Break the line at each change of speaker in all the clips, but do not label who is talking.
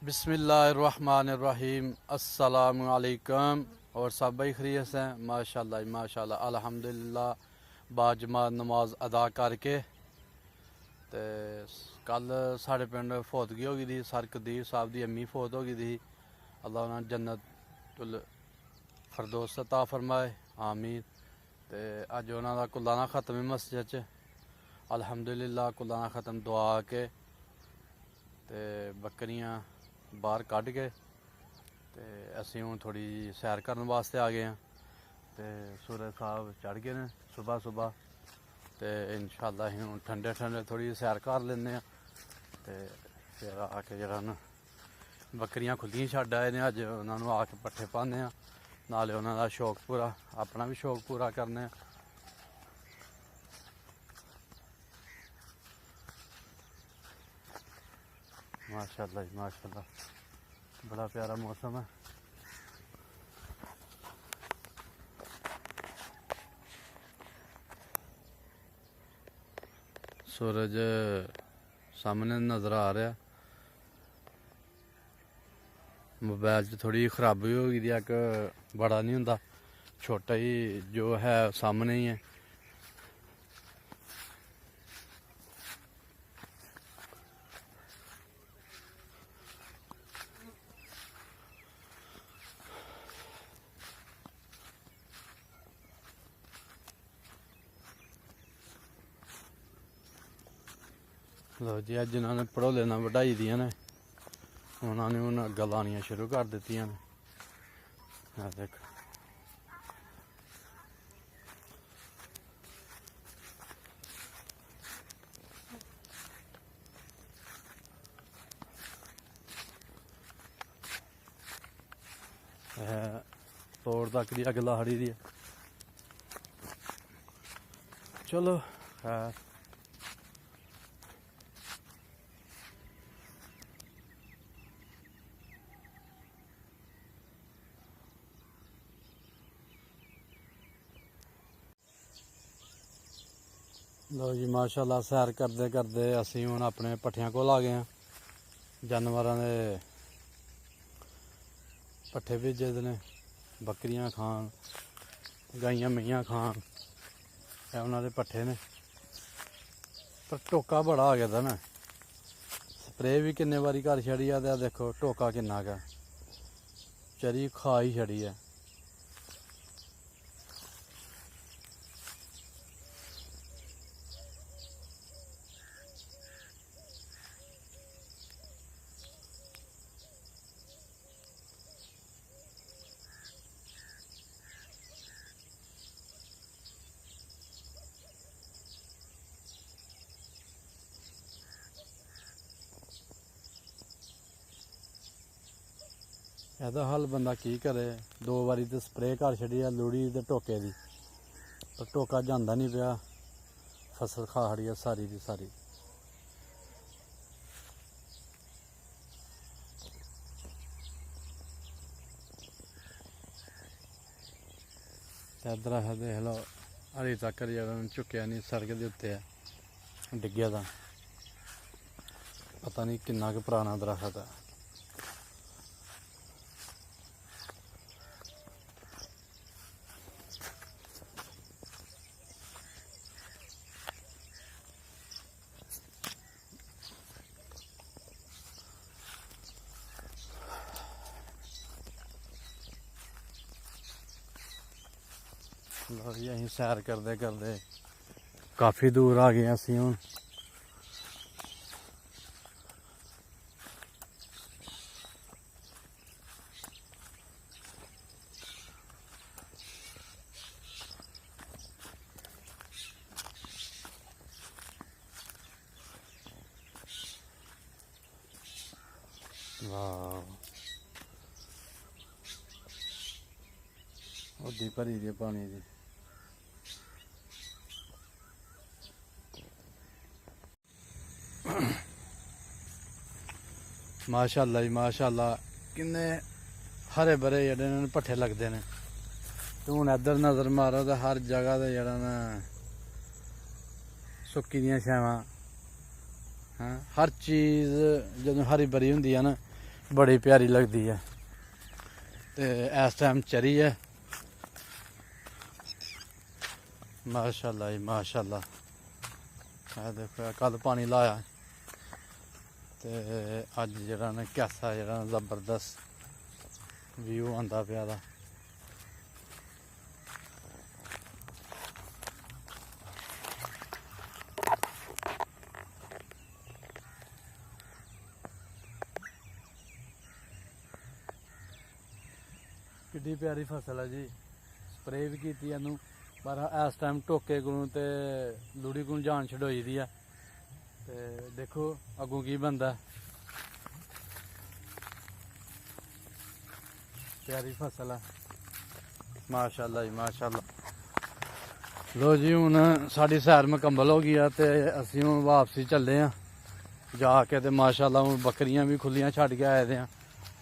बिस्मिल्लाहिर्रहमानिर्रहीम अस्सलाम वालेकुम। और सब भाई खैरियत हैं? माशाल्लाह माशाल्लाह अल्हम्दुलिल्लाह। बाजमात नमाज अदा करके ते कल साढ़े पिंड फौतगी हो गई थी। सर कदीर साहब की अम्मी फौत हो गई थी। अल्लाह उन्हें जन्नतुल फरदौस अता फरमाए, आमीन। ते अज उन्होंने कुलाना खत्म है मस्जिद च, अल्हम्दुलिल्लाह। कुलाना खत्म दुआ के ते बकरियां बाहर कढ़ के ते असीं हुण थोड़ी सैर करन वास्ते आ गए हैं। ते सूरज साहब चढ़ गए हैं सुबह सुबह, ते इंशाअल्लाह असीं हुण ठंडे ठंडे थोड़ी सैर कर लैंदे आं। ते फिर आके जेह्ड़ा ना बकरियां खुल्लियां छड्ड आए ने। अज उन्हां नूं आके पट्ठे पान्ने आं, नाले उन्हां दा शौक पूरा, अपना भी शौक पूरा करने आं। माशाअल्लाह जी माशाअल्लाह, बड़ा प्यारा मौसम है। सूरज सामने नज़र आ रहा। मोबाइल च थोड़ी खराबी हो गई, एक बड़ा नहीं होंदा, छोटा ही जो है सामने ही है। लो जी, अज जिन्होंने पढ़ोले ना वढाई दियां ने उन्होंने हुण अग्गां लानियां शुरू कर दित्तियां ने। देखो तोड़ तक दी अग लाड़ी दी है। चलो खैर, लो जी माशाअल्लाह, सैर करते करते असीं हुण अपने पट्ठियां कोल आ गए हैं। जानवरां दे पट्ठे भेजे दे ने, बकरियां खान, गाइयां मेहियां खान, एह् उन्हां दे पट्ठे ने। पर टोका बड़ा आ गेदा ना, स्प्रे भी किन्ने बारी कर छड़ी आ, ते देखो टोका किन्ना गै चरी खा ही छड़ी है। एह्दा हल बंदा की करे? दो बारी तो स्प्रे कर छड़ी है लूड़ी ते टोके दी, पर टोका जांदा नहीं पिया, फसल खा खड़ी है सारी दी सारी। इधर अस देख लो, हली तक जेह्ड़ा झुक्किया नहीं, सड़क दे उत्ते है डिग्गे दा। पता नहीं किन्ना क पुराना दरख्त है। लो जी, असीं सैर करते करते काफ़ी दूर आ गए असीं हुण। वाह, ओडी भरी दी पानी दी। माशाअल्लाह जी माशाअल्लाह, किन्ने हरे भरे जेह्ड़े ने पट्ठे लगदे ने। ते हुण इधर नज़र मारो तो हर जगह ते जेह्ड़ा ना सुक्की दियां छावां, हर चीज़ जदों हरी भरी हुंदी है ना, बड़ी प्यारी लगती है। तो इस टाइम चरी है माशाल्लाह जी माशाल्लाह। देखो कल पानी लाया तो अज जरा ने कैसा जरा जबरदस्त व्यू आंदा पिया दा। किड्डी प्यारी फसल है जी। स्प्रे भी की इनू पर इस टाइम टोके को ते लुड़ी को जान छड़ोई दी है। ते देखो अगों की बनता। प्यारी फसल है माशाल्लाह जी माशाल्लाह। लो जी हुण साडी सैर मुकम्मल हो गई है ते असीं हुण वापसी चले हैं जाके। ते माशाल्लाह हुण बकरियां भी खुलियां छड्ड के आए दे हैं,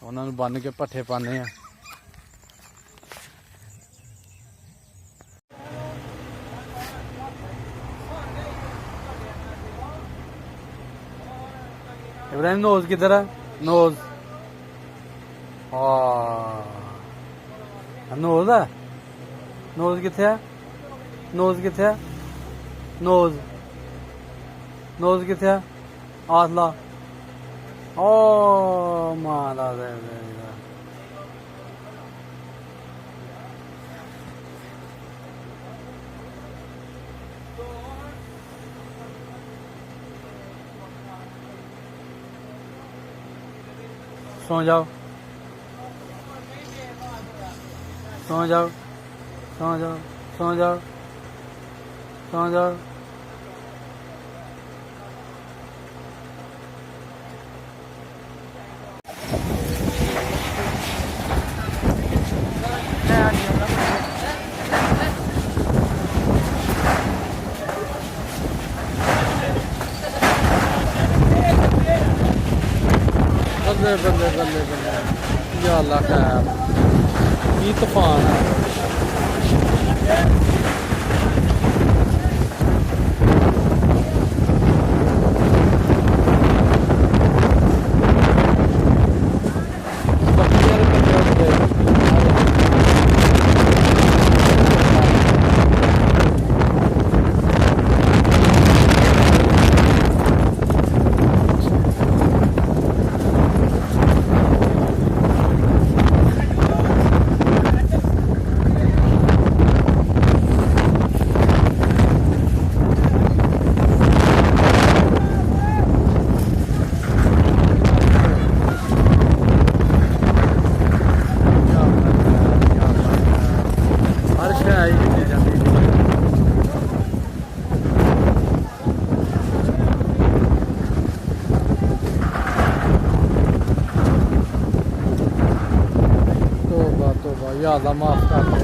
उन्हां नूं बन्न के पट्ठे पाने हैं। इब्राहिम नोज किधर है? नोज नोज है। नोज किथे है? नोज किथे है? नोज नोज किथे है? हाथ ला। ओ माला दे सो जाओ सो जाओ सो जाओ सो जाओ सो जाओ। बल्ले बल्ले बल्ले बल्ले या अल्लाह खैर की तूफान है। या अल्लाह माफ कर दे।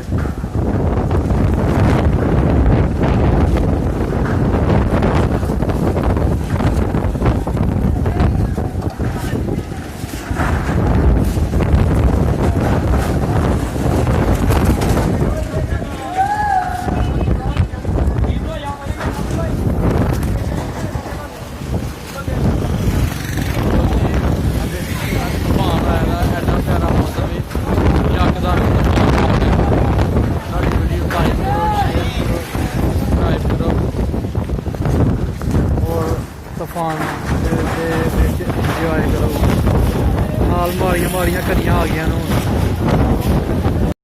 तूफान इंजॉय करो। नाल माड़ियां माड़ियां करियां आ गई।